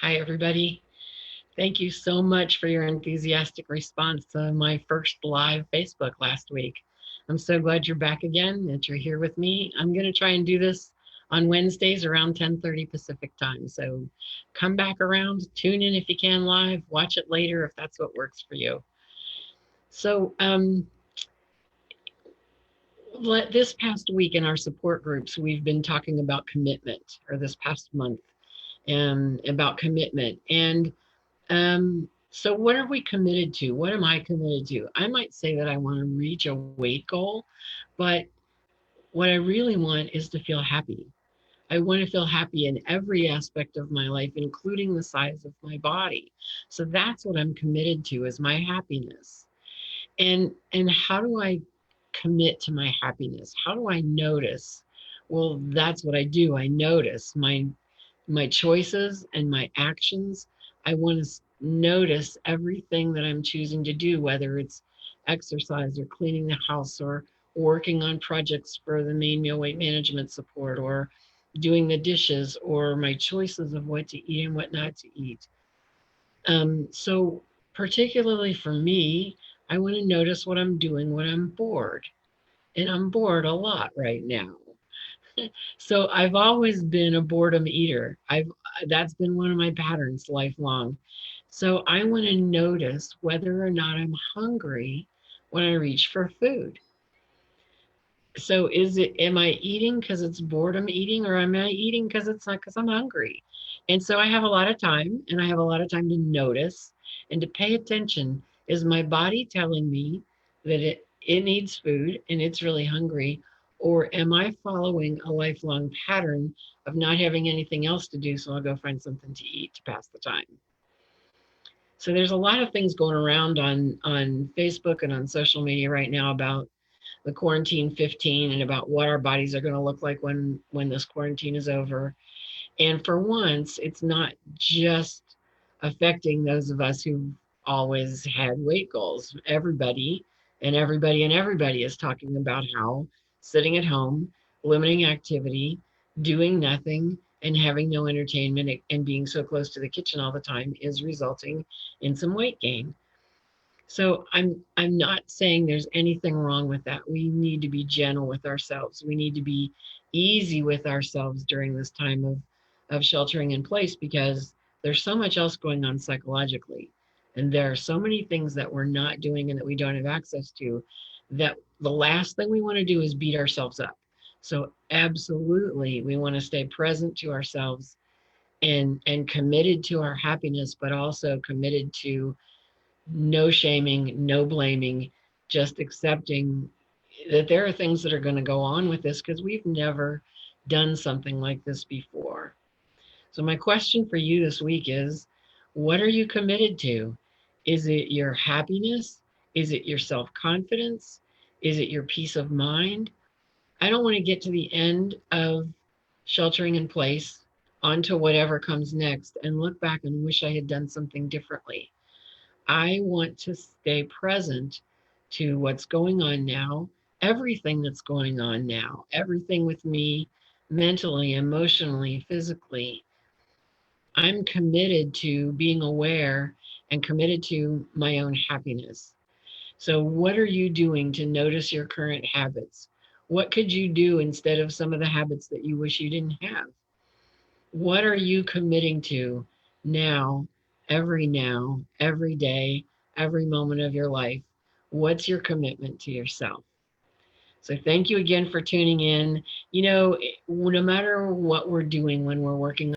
Hi, everybody. Thank you so much for your enthusiastic response to my first live Facebook last week. I'm so glad you're back again, that you're here with me. I'm going to try and do this on Wednesdays around 10:30 Pacific time. So come back around, tune in if you can live, watch it later if that's what works for you. So this past week in our support groups, we've been talking about commitment, or this past month, and about commitment. So what are we committed to? What am I committed to? I might say that I want to reach a weight goal, but what I really want is to feel happy. I want to feel happy in every aspect of my life, including the size of my body. So that's what I'm committed to, is my happiness. And how do I commit to my happiness? How do I notice? Well, that's what I do. I notice my choices and my actions. I want to notice everything that I'm choosing to do, whether it's exercise or cleaning the house or working on projects for the main meal weight management support or doing the dishes or my choices of what to eat and what not to eat. So particularly for me, I want to notice what I'm doing when I'm bored. And I'm bored a lot right now. So I've always been a boredom eater. I've That's been one of my patterns lifelong. So I want to notice whether or not I'm hungry when I reach for food. So am I eating because it's boredom eating, or am I eating because it's not because I'm hungry? And so I have a lot of time, and I have a lot of time to notice and to pay attention. Is my body telling me that it needs food and it's really hungry? Or am I following a lifelong pattern of not having anything else to do, so I'll go find something to eat to pass the time? So there's a lot of things going around on Facebook and on social media right now about the quarantine 15 and about what our bodies are going to look like when this quarantine is over. And for once, it's not just affecting those of us who've always had weight goals. Everybody is talking about how sitting at home, limiting activity, doing nothing, and having no entertainment and being so close to the kitchen all the time is resulting in some weight gain. So I'm not saying there's anything wrong with that. We need to be gentle with ourselves. We need to be easy with ourselves during this time of sheltering in place, because there's so much else going on psychologically. And there are so many things that we're not doing and that we don't have access to, that the last thing we want to do is beat ourselves up. So absolutely we want to stay present to ourselves and committed to our happiness, but also committed to no shaming, no blaming, just accepting that there are things that are going to go on with this because we've never done something like this before. So, my question for you this week is, what are you committed to? Is it your happiness? Is it your self confidence? Is it your peace of mind? I don't want to get to the end of sheltering in place onto whatever comes next and look back and wish I had done something differently. I want to stay present to what's going on now, everything that's going on now, everything with me mentally, emotionally, physically. I'm committed to being aware and committed to my own happiness. So, what are you doing to notice your current habits? What could you do instead of some of the habits that you wish you didn't have? What are you committing to now, every day, every moment of your life? What's your commitment to yourself? So, thank you again for tuning in. No matter what we're doing when we're working